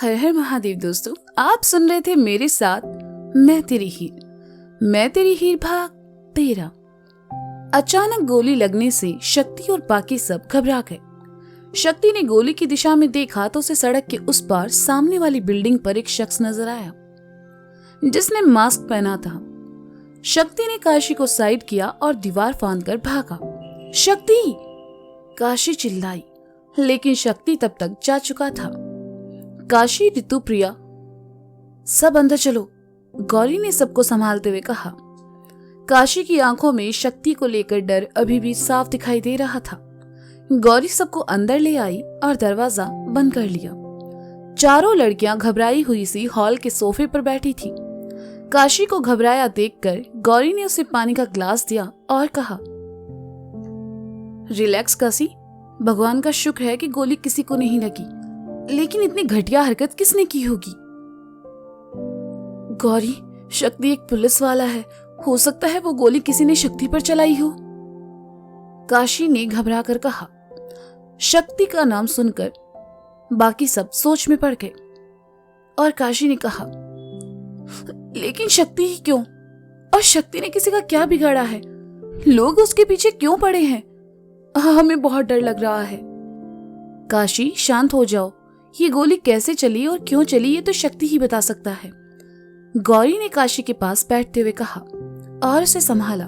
हर हर महादेव। दोस्तों, आप सुन रहे थे मेरे साथ मैं तेरी हीर भाग 13। अचानक गोली लगने से शक्ति और बाकी सब घबरा गए। शक्ति ने गोली की दिशा में देखा तो उसे सड़क के उस पार सामने वाली बिल्डिंग पर एक शख्स नजर आया जिसने मास्क पहना था। शक्ति ने काशी को साइड किया और दीवार फांदकर भागा। शक्ति! काशी चिल्लाई, लेकिन शक्ति तब तक जा चुका था। काशी, ऋतु, प्रिया, सब अंदर चलो, गौरी ने सबको संभालते हुए कहा। काशी की आंखों में शक्ति को लेकर डर अभी भी साफ दिखाई दे रहा था। गौरी सबको अंदर ले आई और दरवाजा बंद कर लिया। चारों लड़कियां घबराई हुई सी हॉल के सोफे पर बैठी थी। काशी को घबराया देखकर गौरी ने उसे पानी का ग्लास दिया और कहा, रिलैक्स काशी, भगवान का शुक्र है कि गोली किसी को नहीं लगी, लेकिन इतनी घटिया हरकत किसने की होगी? गौरी, शक्ति एक पुलिस वाला है, हो सकता है वो गोली किसी ने शक्ति पर चलाई हो, काशी ने घबरा कर कहा। शक्ति का नाम सुनकर बाकी सब सोच में पड़ गए और काशी ने कहा, लेकिन शक्ति ही क्यों? और शक्ति ने किसी का क्या बिगाड़ा है? लोग उसके पीछे क्यों पड़े हैं? हमें बहुत डर लग रहा है। काशी, शांत हो जाओ। ये गोली कैसे चली और क्यों चली ये तो शक्ति ही बता सकता है, गौरी ने काशी के पास बैठते हुए कहा और उसे संभाला।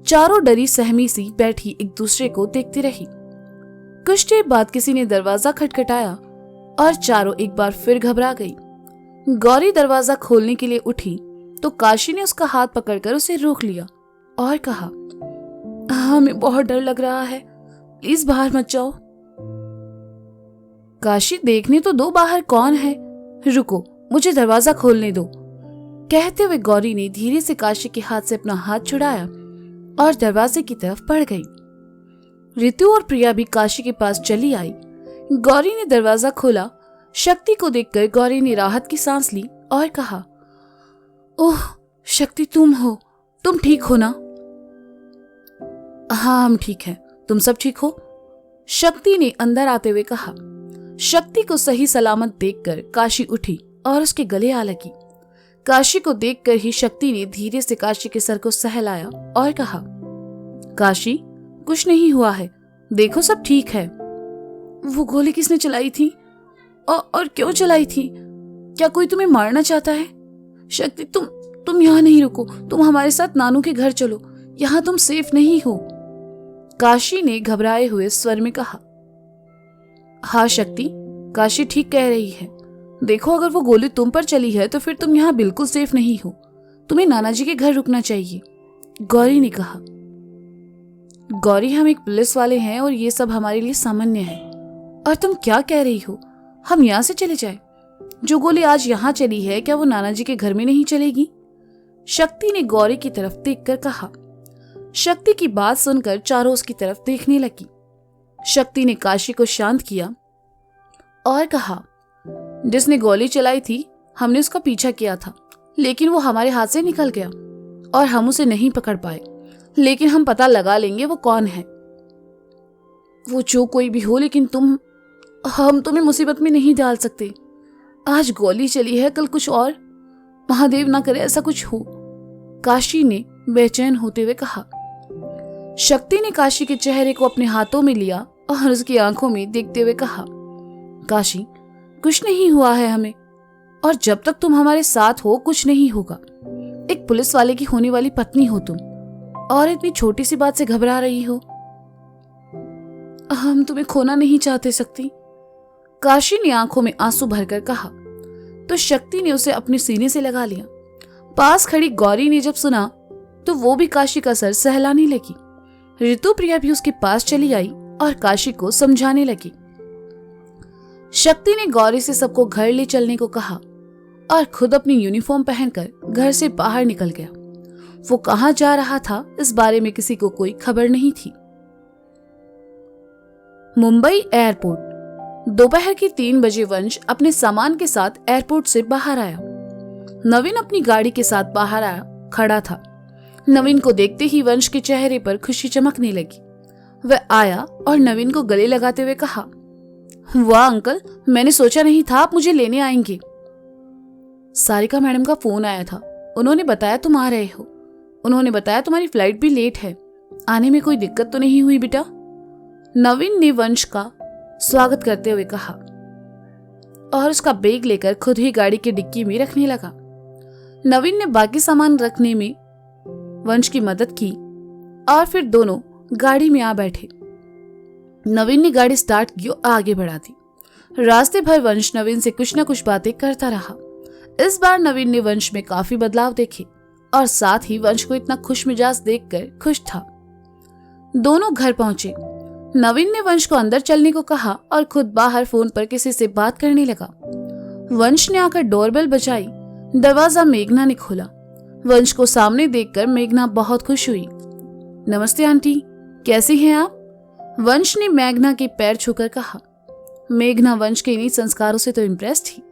चारों डरी सहमी सी बैठी एक दूसरे को देखती रही। कुछ देर बाद किसी ने दरवाजा खटखटाया और चारों एक बार फिर घबरा गई। गौरी दरवाजा खोलने के लिए उठी तो काशी ने उसका हाथ पकड़कर उसे रोक लिया और कहा, हमें बहुत डर लग रहा है, प्लीज बाहर मत जाओ। काशी, देखने तो दो बाहर कौन है, रुको, मुझे दरवाजा खोलने दो, कहते हुए गौरी ने धीरे से काशी के हाथ से अपना हाथ छुड़ाया और दरवाजे की तरफ बढ़ गई। ऋतु और प्रिया भी काशी के पास चली आई। गौरी ने दरवाजा खोला। शक्ति को देखकर गौरी ने राहत की सांस ली और कहा, ओह शक्ति, तुम हो, तुम ठीक हो ना? हाँ, हम ठीक हैं, तुम सब ठीक हो? शक्ति ने अंदर आते हुए कहा। शक्ति को सही सलामत देखकर काशी उठी और उसके गले आ लगी। काशी को देखकर ही शक्ति ने धीरे से काशी के सर को सहलाया और कहा, काशी, कुछ नहीं हुआ है, देखो सब ठीक है। वो गोली किसने चलाई थी और क्यों चलाई थी? क्या कोई तुम्हें मारना चाहता है? शक्ति, तुम यहाँ नहीं रुको, तुम हमारे साथ नानू के घर चलो, यहाँ तुम सेफ नहीं हो, काशी ने घबराए हुए स्वर में कहा। हाँ शक्ति, काशी ठीक कह रही है, देखो अगर वो गोली तुम पर चली है तो फिर तुम यहाँ बिल्कुल सेफ नहीं हो, तुम्हें नाना जी के घर रुकना चाहिए, गौरी ने कहा। गौरी, हम एक पुलिस वाले हैं और ये सब हमारे लिए सामान्य है। और तुम क्या कह रही हो, हम यहाँ से चले जाए? जो गोली आज यहाँ चली है क्या वो नाना जी के घर में नहीं चलेगी? शक्ति ने गौरी की तरफ देखकर कहा। शक्ति की बात सुनकर चारों उसकी तरफ देखने लगी। शक्ति ने काशी को शांत किया और कहा, जिसने गोली चलाई थी हमने उसका पीछा किया था, लेकिन वो हमारे हाथ से निकल गया और हम उसे नहीं पकड़ पाए, लेकिन हम पता लगा लेंगे वो कौन है। वो जो कोई भी हो, लेकिन हम तुम्हें मुसीबत में नहीं डाल सकते। आज गोली चली है, कल कुछ और, महादेव ना करे ऐसा कुछ हो, काशी ने बेचैन होते हुए कहा। शक्ति ने काशी के चेहरे को अपने हाथों में लिया और उसकी आंखों में देखते हुए कहा, काशी, कुछ नहीं हुआ है हमें, और जब तक तुम हमारे साथ हो कुछ नहीं होगा। एक पुलिस वाले की होने वाली पत्नी हो तुम और इतनी छोटी सी बात से घबरा रही हो। हम तुम्हें खोना नहीं चाहते शक्ति, काशी ने आंखों में आंसू भरकर कहा। तो शक्ति ने उसे अपने सीने से लगा लिया। पास खड़ी गौरी ने जब सुना तो वो भी काशी का सर सहलाने लगी। ऋतु, प्रिया भी उसके पास चली आई और काशी को समझाने लगी। शक्ति ने गौरी से सबको घर ले चलने को कहा और खुद अपनी यूनिफॉर्म पहनकर घर से बाहर निकल गया। वो कहां जा रहा था इस बारे में किसी को कोई खबर नहीं थी। मुंबई एयरपोर्ट। दोपहर के 3 बजे वंश अपने सामान के साथ एयरपोर्ट से बाहर आया। नवीन अपनी गाड़ी के साथ बाहर आया खड़ा था। नवीन को देखते ही वंश के चेहरे पर खुशी चमकने लगी। वह आया और नवीन को गले लगाते हुए कहा, वाह अंकल, मैंने सोचा नहीं था आप मुझे लेने आएंगे। सारिका मैडम का फोन आया था, उन्होंने बताया तुम आ रहे हो। उन्होंने बताया तुम्हारी फ्लाइट भी लेट है, आने में कोई दिक्कत तो नहीं हुई बेटा? नवीन ने वंश का स्वागत करते हुए कहा और उसका बैग लेकर खुद ही गाड़ी की डिक्की में रखने लगा। नवीन ने बाकी सामान रखने में वंश की मदद की और फिर दोनों गाड़ी में आ बैठे। नवीन ने गाड़ी स्टार्ट की और आगे बढ़ा दी। रास्ते भर वंश नवीन से कुछ न कुछ बातें करता रहा। इस बार नवीन ने वंश में काफी बदलाव देखे और साथ ही वंश को इतना खुश मिजाज देखकर खुश था। दोनों घर पहुंचे। नवीन ने वंश को अंदर चलने को कहा और खुद बाहर फोन पर किसी से बात करने लगा। वंश ने आकर डोरबेल बजाई। दरवाजा मेघना ने खोला। वंश को सामने देखकर मेघना बहुत खुश हुई। नमस्ते आंटी, कैसी हैं आप? वंश ने मेघना के पैर छूकर कहा। मेघना वंश के इन्हीं संस्कारों से तो इम्प्रेस थी।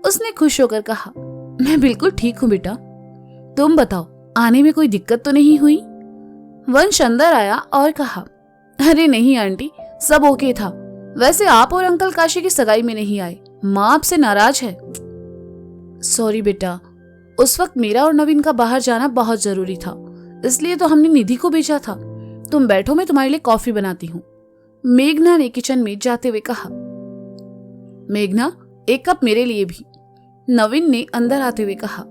उसने खुश होकर कहा, मैं बिल्कुल ठीक हूँ बेटा, तुम बताओ आने में कोई दिक्कत तो नहीं हुई? वंश अंदर आया और कहा, अरे नहीं आंटी, सब ओके था। वैसे आप और अंकल काशी की सगाई में नहीं आए, माँ आपसे नाराज है। सॉरी बेटा, उस वक्त मेरा और नवीन का बाहर जाना बहुत जरूरी था, इसलिए तो हमने निधि को भेजा था। तुम बैठो, मैं तुम्हारे लिए कॉफी बनाती हूँ। मेघना ने किचन में जाते हुए कहा। मेघना, एक कप मेरे लिए भी, नवीन ने अंदर आते हुए कहा।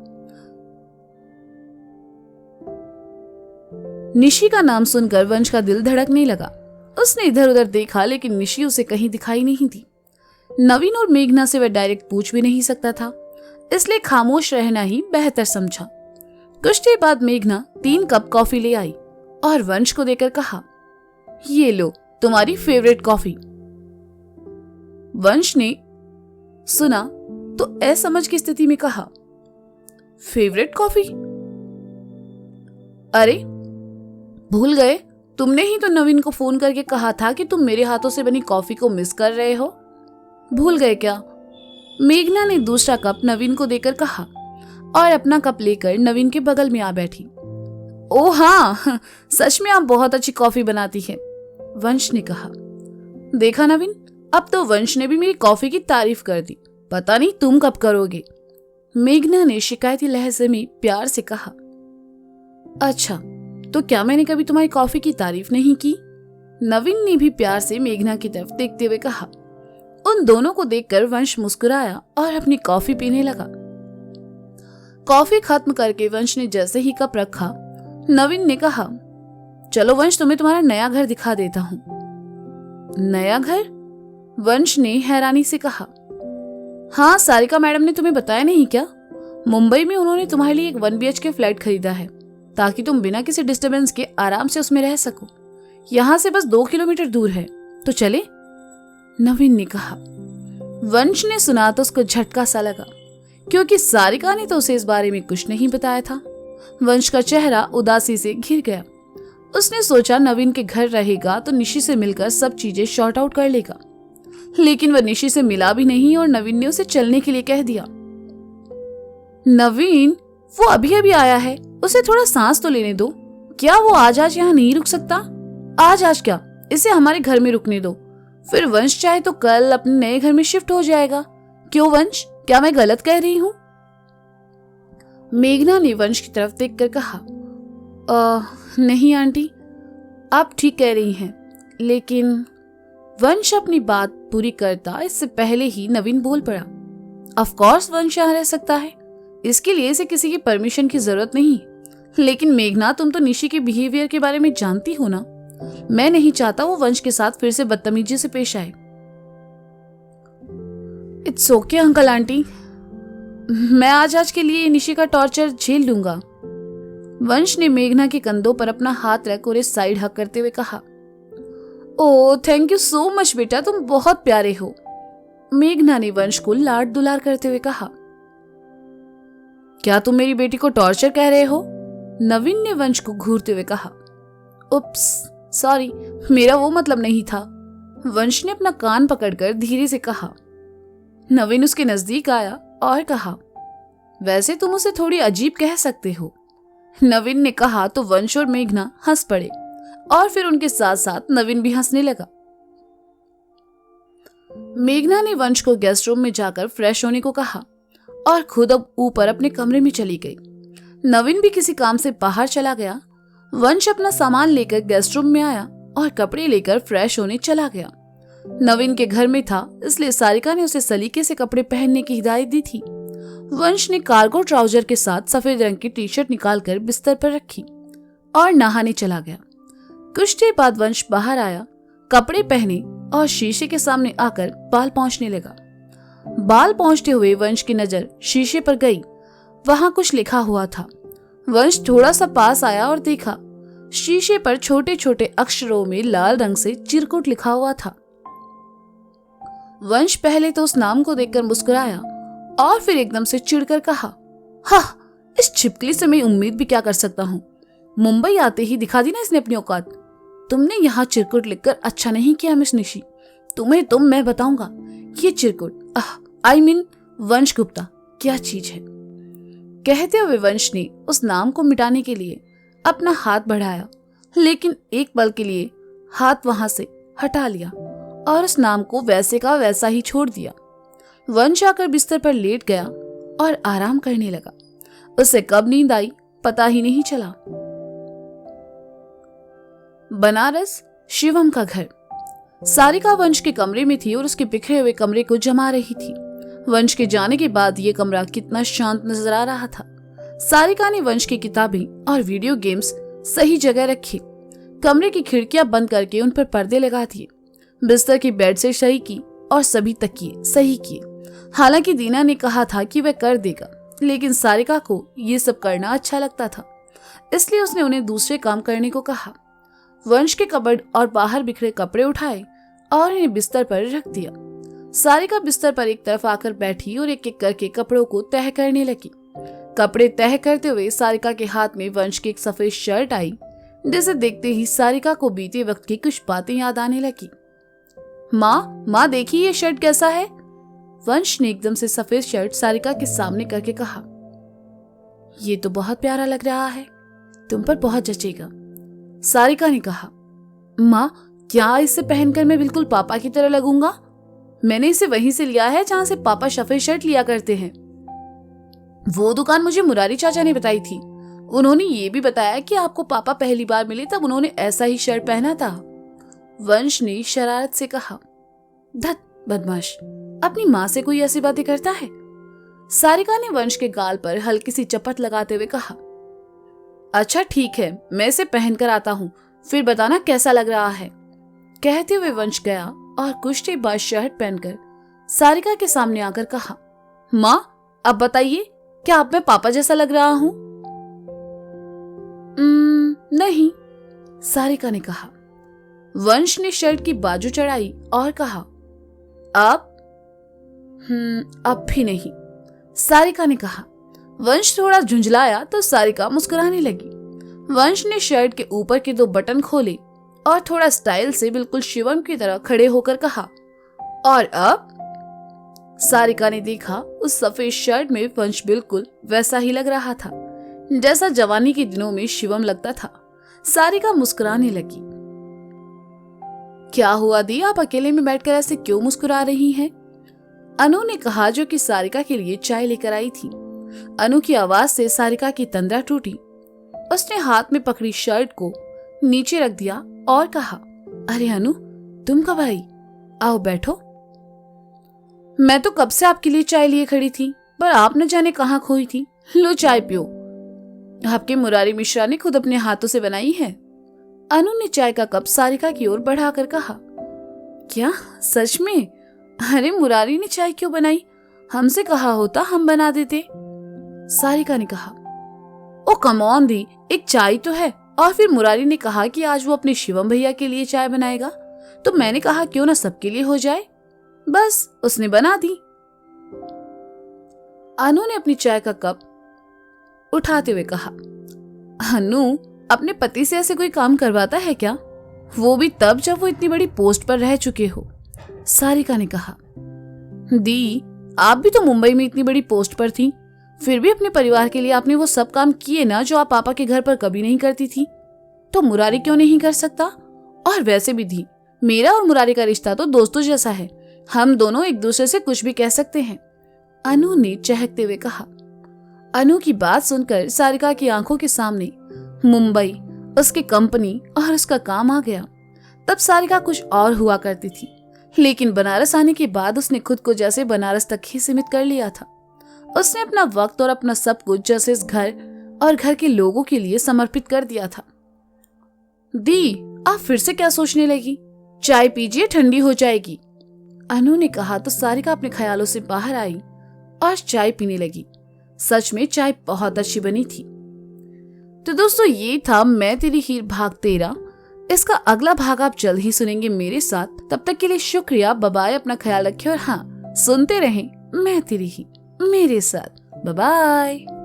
निशी का नाम सुनकर वंश का दिल धड़कने लगा। उसने इधर उधर देखा लेकिन निशी उसे कहीं दिखाई नहीं दी। नवीन और मेघना से वह डायरेक्ट पूछ भी नहीं सकता था, इसलिए खामोश रहना ही बेहतर समझा। कुछ देर बाद मेघना 3 कप कॉफी ले आई और वंश को देकर कहा, ये लो तुम्हारी फेवरेट कॉफी। वंश ने सुना तो असमझ की स्थिति में कहा, फेवरेट कॉफी? अरे भूल गए, तुमने ही तो नवीन को फोन करके कहा था कि तुम मेरे हाथों से बनी कॉफी को मिस कर रहे हो। भूल गए क्या? मेघना ने दूसरा कप नवीन को देकर कहा और अपना कप लेकर नवीन के बगल में आ बैठी। ओ हाँ, सच में आप बहुत अच्छी कॉफी बनाती है, वंश ने कहा। देखा नवीन, अब तो वंश ने भी मेरी कॉफी की तारीफ कर दी, पता नहीं तुम कब करोगे? मेघना ने शिकायती लहजे में प्यार से कहा। अच्छा, तो क्या मैंने कभी तुम्हारी कॉफी की तारीफ नहीं की? नवीन ने भी प्यार से मेघना की तरफ देखते हुए कहा। उन दोनों को देखकर वंश मुस्कुराया और अपनी कॉफी पीने लगा। कॉफी खत्म करके वंश ने जैसे ही कप रखा, नवीन ने कहा, चलो वंश, तुम्हें तुम्हारा नया घर दिखा देता हूँ। नया घर? वंश ने हैरानी से कहा। हाँ, सारिका मैडम ने तुम्हें बताया नहीं क्या? मुंबई में उन्होंने तुम्हारे लिए एक 1 BHK फ्लैट खरीदा है ताकि तुम बिना किसी डिस्टरबेंस के आराम से उसमें रह सको। यहाँ से बस 2 किलोमीटर दूर है, तो चले? नवीन ने कहा। वंश ने सुना तो उसको झटका सा लगा, क्योंकि सारिका ने तो उसे इस बारे में कुछ नहीं बताया था। वंश का चेहरा उदासी से घिर गया। उसने सोचा नवीन के घर रहेगा तो निशी से मिलकर सब चीजें शॉर्ट आउट कर लेगा, लेकिन वह निशी से मिला भी नहीं और नवीन ने उसे चलने के लिए कह दिया। नवीन, वो अभी अभी आया है, उसे थोड़ा सांस तो लेने दो। क्या वो आज यहाँ नहीं रुक सकता? आज क्या, इसे हमारे घर में रुकने दो, फिर वंश चाहे तो कल अपने नए घर में शिफ्ट हो जाएगा। क्यों वंश, क्या मैं गलत कह रही हूँ? मेघना ने वंश की तरफ देखकर कहा, नहीं आंटी, आप ठीक कह रही हैं, लेकिन वंश अपनी बात पूरी करता इससे पहले ही नवीन बोल पड़ा। ऑफ कोर्स वंश यहाँ रह सकता है, इसके लिए इसे किसी की परमिशन की जरूरत नहीं। लेकिन मेघना, तुम तो निशी के बिहेवियर के बारे में जानती हो ना। मैं नहीं चाहता वो वंश के साथ फिर से बदतमीजी से पेश आए। इट्स ओके अंकल आंटी, मैं आज के लिए निशी का टॉर्चर झेल लूंगा। वंश ने मेघना के कंधों पर अपना हाथ रख और इस साइड हक करते हुए कहा। Oh thank you so much बेटा, तुम बहुत प्यारे हो। मेघना ने वंश को लाड दुलार करते हुए कहा। क्या तुम मेरी बेटी को टॉर्चर कह रहे हो? नवीन ने वंश को घूरते हुए कहा। उप्स, सॉरी, मेरा वो मतलब नहीं था, वंश ने अपना कान पकड़कर धीरे से कहा। नवीन उसके नजदीक आया और कहा, वैसे तुम उसे थोड़ी अजीब कह सकते हो। नवीन ने कहा तो वंश और मेघना हंस पड़े और फिर उनके साथ साथ नवीन भी हंसने लगा। मेघना ने वंश को गेस्ट रूम में जाकर फ्रेश होने को कहा और खुद अब ऊपर अपने कमरे में चली गई। नवीन भी किसी काम से बाहर चला गया। वंश अपना सामान लेकर गेस्ट रूम में आया और कपड़े लेकर फ्रेश होने चला गया। नवीन के घर में था, इसलिए सारिका ने उसे सलीके से कपड़े पहनने की हिदायत दी थी। वंश ने कार्गो ट्राउजर के साथ सफेद रंग की टी शर्ट निकालकर बिस्तर पर रखी और नहाने चला गया। कुछ देर बाद वंश बाहर आया, कपड़े पहने और शीशे के सामने आकर बाल पोंछने लगा। बाल पोंछते हुए वंश की नजर शीशे पर गई। वहां कुछ लिखा हुआ था। वंश थोड़ा सा पास आया और देखा शीशे पर छोटे छोटे अक्षरों में लाल रंग से चिरकुट लिखा हुआ था। वंश पहले तो उस नाम को देखकर मुस्कुराया और फिर एकदम से चिढ़कर कहा, हाँ, इस छिपकली से मैं उम्मीद भी क्या कर सकता हूँ। मुंबई आते ही दिखा दी ना इसने अपनी औकात। तुमने यहाँ चिरकुट लिखकर अच्छा नहीं किया मिस निशी। तुम्हें मैं बताऊंगा ये चिरकुट आई मीन वंश गुप्ता क्या चीज है। कहते हुए वंश ने उस नाम को मिटाने के लिए अपना हाथ बढ़ाया, लेकिन एक पल के लिए हाथ वहां से हटा लिया और उस नाम को वैसे का वैसा ही छोड़ दिया। वंश आकर बिस्तर पर लेट गया और आराम करने लगा। उसे कब नींद आई पता ही नहीं चला। बनारस, शिवम का घर। सारिका वंश के कमरे में थी और उसके बिखरे हुए कमरे को जमा रही थी। वंश के जाने के बाद ये कमरा कितना शांत नजर आ रहा था। सारिका ने वंश की किताबें और वीडियो गेम्स सही जगह रखी। कमरे की खिड़कियां बंद करके उन पर पर्दे लगा दिए। बिस्तर की बेड से सही की और सभी तकिए सही किए। हालांकि दीना ने कहा था कि वह कर देगा, लेकिन सारिका को ये सब करना अच्छा लगता था, इसलिए उसने उन्हें दूसरे काम करने को कहा। वंश के कबर्ड और बाहर बिखरे कपड़े उठाए और इन्हें बिस्तर पर रख दिया। सारिका बिस्तर पर एक तरफ आकर बैठी और एक एक करके कपड़ों को तह करने लगी। कपड़े तह करते हुए सारिका के हाथ में वंश की एक सफेद शर्ट आई, जिसे देखते ही सारिका को बीते वक्त की कुछ बातें याद आने लगी। माँ देखिए ये शर्ट कैसा है। वंश ने एकदम से सफेद शर्ट सारिका के सामने करके कहा, ये तो बहुत प्यारा लग रहा है, तुम पर बहुत जचेगा। सारिका ने कहा, माँ क्या इसे पहनकर मैं बिल्कुल पापा की तरह लगूंगा? मैंने इसे वहीं से लिया है जहां से पापा सफेद शर्ट लिया करते हैं। वो दुकान मुझे मुरारी चाचा ने बताई थी। उन्होंने ये भी बताया कि आपको पापा पहली बार मिले तब उन्होंने ऐसा ही शर्ट पहना था। वंश ने शरारत से कहा, धत बदमाश, अपनी माँ से कोई ऐसी बातें करता है। सारिका ने वंश के गाल पर हल्की सी चपट लगाते हुए कहा, अच्छा ठीक है, मैं इसे पहनकर आता हूँ, फिर बताना कैसा लग रहा है। कहते हुए वंश गया और कुछ देर बाद शर्ट पहनकर सारिका के सामने आकर कहा, माँ अब बताइए क्या अब मैं पापा जैसा लग रहा हूँ? नहीं, सारिका ने कहा। वंश ने शर्ट की बाजू चढ़ाई और कहा, अब भी नहीं, सारिका ने कहा। वंश थोड़ा झुंझलाया तो सारिका मुस्कुराने लगी। वंश ने शर्ट के ऊपर के 2 बटन खोले और थोड़ा स्टाइल से बिल्कुल शिवम की तरह खड़े होकर कहा, और अब? सारिका ने देखा उस सफेद शर्ट में वंश बिल्कुल वैसा ही लग रहा था जैसा जवानी के दिनों में शिवम लगता था। सारिका मुस्कुराने लगी। क्या हुआ दी, आप अकेले में बैठकर ऐसे क्यों मुस्कुरा रही हैं? अनु ने कहा, जो कि सारिका के लिए चाय लेकर आई थी। अनु की आवाज से सारिका की तंद्रा टूटी। उसने हाथ में पकड़ी शर्ट को नीचे रख दिया और कहा, अरे अनु तुम कब आई? आओ बैठो। मैं तो कब से आपके लिए चाय लिए खड़ी थी, पर आप न जाने कहाँ खोई थी। लो चाय पियो, आपके मुरारी मिश्रा ने खुद अपने हाथों से बनाई है। अनु ने चाय का कप सारिका की ओर बढ़ाकर कहा, क्या सच में? अरे मुरारी ने चाय क्यों बनाई? हमसे कहा होता हम बना देते। सारिका ने कहा, ओ कम ऑन दी, एक चाय तो है। और फिर मुरारी ने कहा कि आज वो अपने शिवम भैया के लिए चाय बनाएगा, तो मैंने कहा क्यों ना सबके लिए हो जाए, बस उसने बना दी। अनु ने अपनी चाय का कप उठाते हुए कहा, अनु अपने पति से ऐसे कोई काम करवाता है क्या? वो भी तब जब वो इतनी बड़ी पोस्ट पर रह चुके हो। सारिका ने कहा, दी आप भी तो मुंबई में इतनी बड़ी पोस्ट पर थी, फिर भी अपने परिवार के लिए आपने वो सब काम किए ना जो आप पापा के घर पर कभी नहीं करती थी। तो मुरारी क्यों नहीं कर सकता? और वैसे भी दी, मेरा और मुरारी का रिश्ता तो दोस्तों जैसा है, हम दोनों एक दूसरे से कुछ भी कह सकते हैं, अनु ने चहकते हुए कहा। अनु की बात सुनकर सारिका की आंखों के सामने मुंबई, उसकी कंपनी और उसका काम आ गया। तब सारिका कुछ और हुआ करती थी, लेकिन बनारस आने के बाद उसने खुद को जैसे बनारस तक ही सीमित कर लिया था। उसने अपना वक्त और अपना सब कुछ जैसे इस घर और घर के लोगों के लिए समर्पित कर दिया था। दी, आप फिर से क्या सोचने लगी? चाय पीजिए, ठंडी हो जाएगी, अनु ने कहा तो सारिका अपने ख्यालों से बाहर आई और चाय पीने लगी। सच में चाय बहुत अच्छी बनी थी। तो दोस्तों, ये था मैं तेरी हीर भाग 13। इसका अगला भाग आप जल्द ही सुनेंगे मेरे साथ। तब तक के लिए शुक्रिया, बाय बाय, अपना ख्याल रखें और हाँ, सुनते रहें मैं तेरी ही मेरे साथ। Bye bye.